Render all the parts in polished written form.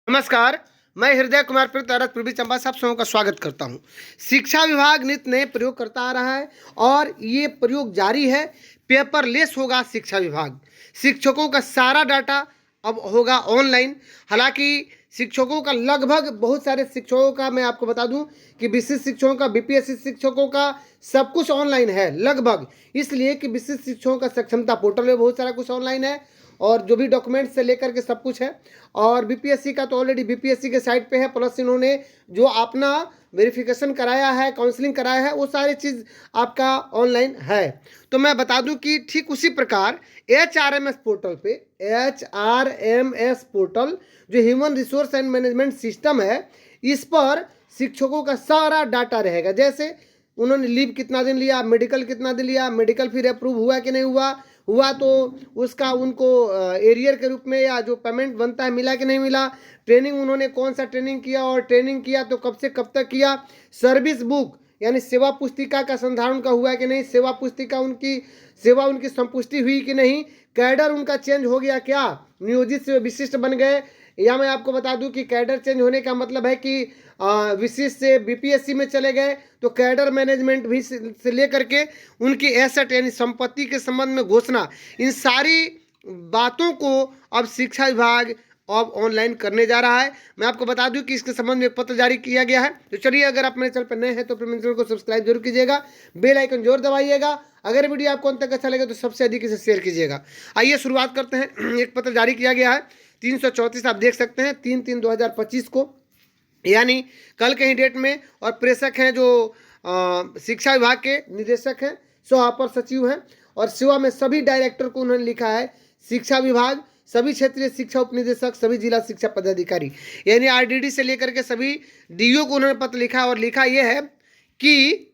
नमस्कार। मैं हृदय कुमार प्रतारक पूर्वी चंबा सब सबों का स्वागत करता हूं। शिक्षा विभाग नित्य नए प्रयोग करता आ रहा है और ये प्रयोग जारी है। पेपरलेस होगा शिक्षा विभाग। शिक्षकों का सारा डाटा अब होगा ऑनलाइन। हालांकि शिक्षकों का लगभग बहुत सारे शिक्षकों का मैं आपको बता दूं कि विशिष्ट शिक्षकों का बीपीएससी शिक्षकों का सब कुछ ऑनलाइन है लगभग, इसलिए कि विशिष्ट शिक्षकों का सक्षमता पोर्टल में बहुत सारा कुछ ऑनलाइन है और जो भी डॉक्यूमेंट्स से लेकर के सब कुछ है। और बीपीएससी का तो ऑलरेडी बीपीएससी के साइट पे है, प्लस इन्होंने जो अपना वेरिफिकेशन कराया है, काउंसलिंग कराया है, वो सारी चीज़ आपका ऑनलाइन है। तो मैं बता दूं कि ठीक उसी प्रकार एचआरएमएस पोर्टल पे, एचआरएमएस पोर्टल जो human resource and management system है, इस पर शिक्षकों का सारा डाटा रहेगा। जैसे उन्होंने लीव कितना दिन लिया, मेडिकल कितना दिन लिया, मेडिकल फिर अप्रूव हुआ कि नहीं हुआ तो उसका उनको एरियर के रूप में या जो पेमेंट बनता है मिला कि नहीं मिला, ट्रेनिंग उन्होंने कौन सा ट्रेनिंग किया और ट्रेनिंग किया तो कब से कब तक किया, सर्विस बुक यानी सेवा पुस्तिका का संधारण का हुआ कि नहीं, सेवा पुस्तिका उनकी संपुष्टि हुई कि नहीं, कैडर उनका चेंज हो गया क्या, नियोजित से विशिष्ट बन गए। या मैं आपको बता दूं कि कैडर चेंज होने का मतलब है कि विशिष्ट से बीपीएससी में चले गए तो कैडर मैनेजमेंट भी से लेकर के उनकी एसेट यानी संपत्ति के संबंध में घोषणा, इन सारी बातों को अब शिक्षा विभाग अब ऑनलाइन करने जा रहा है। मैं आपको बता दूं कि इसके संबंध में पत्र जारी किया गया है। तो चलिए, अगर आप मेरे चैनल पर नए हैं तो मेरे चैनल को सब्सक्राइब जरूर कीजिएगा, बेल आइकन जरूर दबाइएगा। अगर वीडियो आपको अंत तक अच्छा लगे तो सबसे अधिक इसे शेयर कीजिएगा। आइए शुरुआत करते हैं। एक पत्र जारी किया गया है 334, आप देख सकते हैं 3/3/2025 को, यानी कल के ही डेट में। और प्रेषक हैं जो शिक्षा विभाग के निदेशक हैं, सह अपर सचिव हैं, और सेवा में सभी डायरेक्टर को उन्होंने लिखा है शिक्षा विभाग, सभी क्षेत्रीय शिक्षा उपनिदेशक, सभी जिला शिक्षा पदाधिकारी, यानी आरडीडी से लेकर के सभी डीओ को उन्होंने पत्र लिखा। और लिखा यह है कि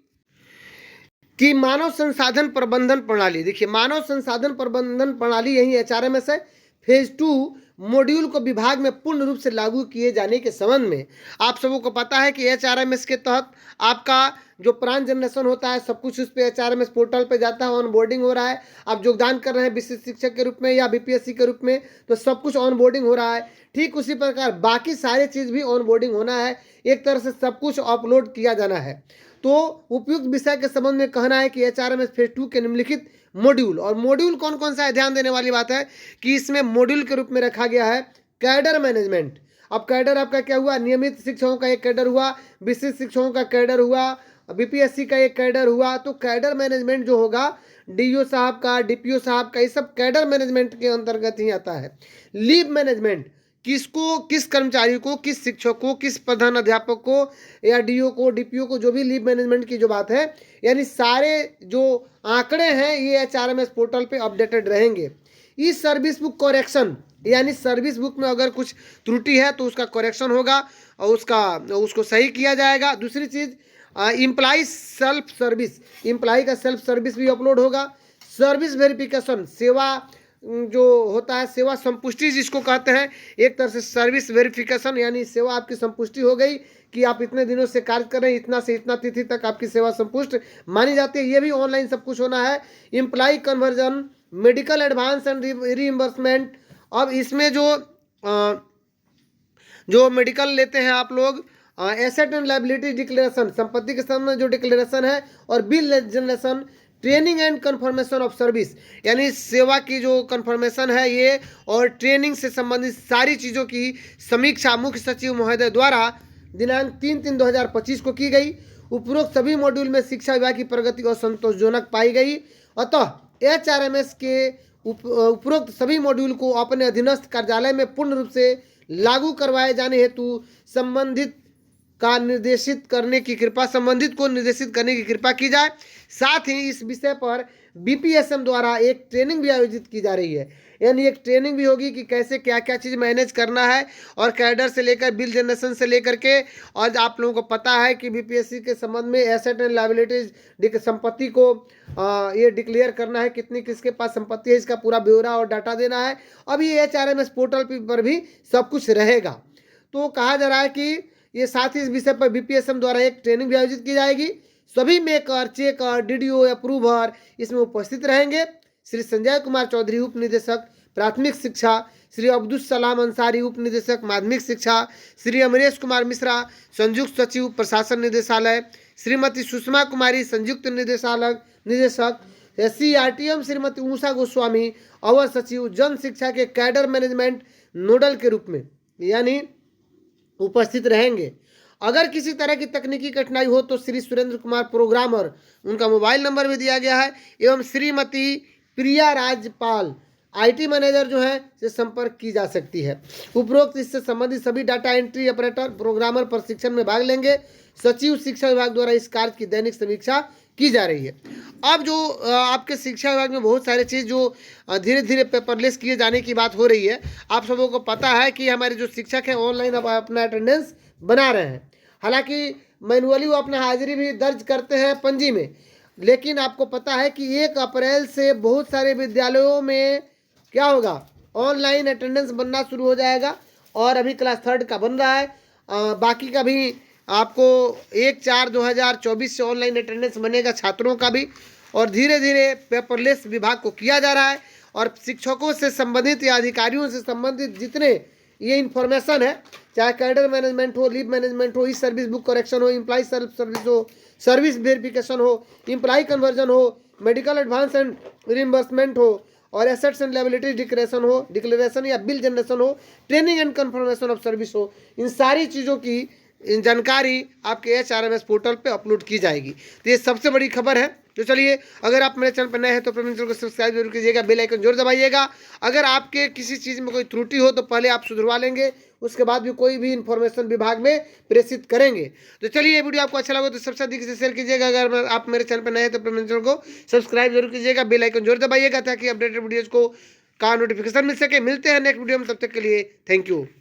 मानव संसाधन प्रबंधन प्रणाली, देखिए मानव संसाधन प्रबंधन प्रणाली यही एचआरएमएस है, फेज 2 मॉड्यूल को विभाग में पूर्ण रूप से लागू किए जाने के संबंध में। आप सबों को पता है कि एचआरएमएस के तहत आपका जो प्राण जनरेशन होता है सब कुछ उस पर एचआरएमएस पोर्टल पे जाता है, ऑन बोर्डिंग हो रहा है। आप योगदान कर रहे हैं विशिष्ट शिक्षक के रूप में या बीपीएससी के रूप में तो सब कुछ ऑन बोर्डिंग हो रहा है। ठीक उसी प्रकार बाकी सारी चीज़ भी ऑन बोर्डिंग होना है, एक तरह से सब कुछ अपलोड किया जाना है। तो उपयुक्त विषय के संबंध में कहना है कि एचआरएमएस फेज 2 के निम्नलिखित मॉड्यूल, और मॉड्यूल कौन कौन सा है, ध्यान देने वाली बात है कि इसमें मॉड्यूल के रूप में रखा गया है कैडर मैनेजमेंट। अब कैडर आपका क्या हुआ, नियमित शिक्षकों का एक कैडर हुआ, विशिष्ट शिक्षकों का कैडर हुआ, बीपीएससी का एक कैडर हुआ। तो कैडर मैनेजमेंट जो होगा डीओ साहब का, डीपीओ साहब का, ये सब कैडर मैनेजमेंट के अंतर्गत ही आता है। लीव मैनेजमेंट किसको, किस कर्मचारी को, किस शिक्षक को, किस प्रधान अध्यापक को या डीओ को, डीपीओ को, जो भी लीव मैनेजमेंट की जो बात है, यानी सारे जो आंकड़े हैं ये एचआरएमएस पोर्टल पे अपडेटेड रहेंगे। इस सर्विस बुक करेक्शन, यानी सर्विस बुक में अगर कुछ त्रुटि है तो उसका करेक्शन होगा और उसको सही किया जाएगा। दूसरी चीज़, इम्प्लाई सेल्फ सर्विस, इम्प्लाई का सेल्फ सर्विस भी अपलोड होगा। सर्विस वेरिफिकेशन, सेवा जो होता है, सेवा संपुष्टि जिसको कहते हैं, एक तरह से सर्विस वेरिफिकेशन, यानी सेवा आपकी संपुष्टि हो गई कि आप इतने दिनों से कार्य कर रहे हैं, इतना से इतना तिथि तक आपकी सेवा संपुष्ट मानी जाती है, ये भी ऑनलाइन सब कुछ होना है। Imply conversion, medical advance and reimbursement. अब इसमें जो मेडिकल लेते हैं आप लोग, एसेट एंड लायबिलिटी डिक्लेरेशन, संपत्ति के संबंध में जो डिक्लेरेशन है, और bill generation, training and confirmation of service, यानी सेवा की जो कंफर्मेशन है ये, और ट्रेनिंग से संबंधित सारी चीज़ों की समीक्षा मुख्य सचिव महोदय द्वारा दिनांक 3/3/2025 को की गई। उपरोक्त सभी मॉड्यूल में शिक्षा विभाग की प्रगति और संतोषजनक पाई गई। अतः एचआरएमएस के उपरोक्त सभी मॉड्यूल को अपने अधीनस्थ कार्यालय में पूर्ण रूप से लागू करवाए जाने हेतु संबंधित को निर्देशित करने की कृपा की जाए। साथ ही इस विषय पर बीपीएसएम द्वारा एक ट्रेनिंग भी आयोजित की जा रही है, यानी एक ट्रेनिंग भी होगी कि कैसे क्या क्या चीज़ मैनेज करना है, और कैडर से लेकर बिल जनरेशन से लेकर के, और आप लोगों को पता है कि बीपीएससी के संबंध में एसेट एंड लायबिलिटीज संपत्ति को ये डिक्लेयर करना है, कितनी किसके पास संपत्ति है, इसका पूरा ब्यौरा और डाटा देना है। अब ये एचआरएमएस पोर्टल पर भी सब कुछ रहेगा। तो कहा जा रहा है कि ये साथ ही इस विषय पर बीपीएसएम द्वारा एक ट्रेनिंग भी आयोजित की जाएगी। सभी मेकर, चेकर, डीडीओ, अप्रूवर इसमें उपस्थित रहेंगे। श्री संजय कुमार चौधरी, उप निदेशक प्राथमिक शिक्षा श्री अब्दुल सलाम अंसारी, उप निदेशक माध्यमिक शिक्षा श्री अमरेश कुमार मिश्रा, संयुक्त सचिव प्रशासन निदेशालय श्रीमती सुषमा कुमारी, संयुक्त निदेशक SCRTM श्रीमती उषा गोस्वामी, अवर सचिव जन शिक्षा के कैडर मैनेजमेंट नोडल के रूप में यानी उपस्थित रहेंगे। अगर किसी तरह की तकनीकी कठिनाई हो तो श्री सुरेंद्र कुमार प्रोग्रामर, उनका मोबाइल नंबर भी दिया गया है, एवं श्रीमती प्रिया राजपाल IT मैनेजर जो है से संपर्क की जा सकती है। उपरोक्त इससे संबंधित सभी डाटा एंट्री ऑपरेटर प्रोग्रामर प्रशिक्षण में भाग लेंगे। सचिव शिक्षा विभाग द्वारा इस कार्य की दैनिक समीक्षा की जा रही है। अब जो आपके शिक्षा विभाग में बहुत सारे चीज़ जो धीरे धीरे पेपरलेस किए जाने की बात हो रही है। आप सबों को पता है कि हमारे जो शिक्षक हैं ऑनलाइन अब अपना अटेंडेंस बना रहे हैं। हालांकि मैनुअली वो अपना हाजिरी भी दर्ज करते हैं पंजी में, लेकिन आपको पता है कि 1 अप्रैल से बहुत सारे विद्यालयों में क्या होगा, ऑनलाइन अटेंडेंस बनना शुरू हो जाएगा। और अभी क्लास 3 का बन रहा है, बाकी का भी आपको 1/4/2024 से ऑनलाइन अटेंडेंस बनेगा छात्रों का भी। और धीरे धीरे पेपरलेस विभाग को किया जा रहा है। और शिक्षकों से संबंधित या अधिकारियों से संबंधित जितने ये इन्फॉर्मेशन है, चाहे कैडर मैनेजमेंट हो, लीव मैनेजमेंट हो, ई सर्विस बुक करेक्शन हो, एम्प्लॉय सेल्फ सर्विस हो, सर्विस वेरिफिकेशन हो, एम्प्लॉय कन्वर्जन हो, मेडिकल एडवांस एंड रिम्बर्समेंट हो, और एसेट्स एंड लायबिलिटी डिक्लेरेशन या बिल जनरेशन हो, training and confirmation of service हो, इन सारी चीज़ों की जानकारी आपके HRMS पोर्टल पे अपलोड की जाएगी। तो ये सबसे बड़ी खबर है। तो चलिए, अगर आप मेरे चैनल पर नए हैं तो अपने चैनल को सब्सक्राइब जरूर कीजिएगा, बेल आइकन जरूर दबाइएगा। अगर आपके किसी चीज़ में कोई त्रुटि हो तो पहले आप सुधरवा लेंगे, उसके बाद भी कोई भी इन्फॉर्मेशन विभाग में प्रेषित करेंगे। तो चलिए, ये वीडियो आपको अच्छा लगा तो सबसे अधिक से शेयर कीजिएगा। अगर आप मेरे चैनल पर नए हैं तो अपने चैनल को सब्सक्राइब जरूर कीजिएगा, बेल आइकन जरूर दबाइएगा ताकि अपडेटेड वीडियोज़ का नोटिफिकेशन मिल सके। मिलते हैं नेक्स्ट वीडियो में, तब तक के लिए थैंक यू।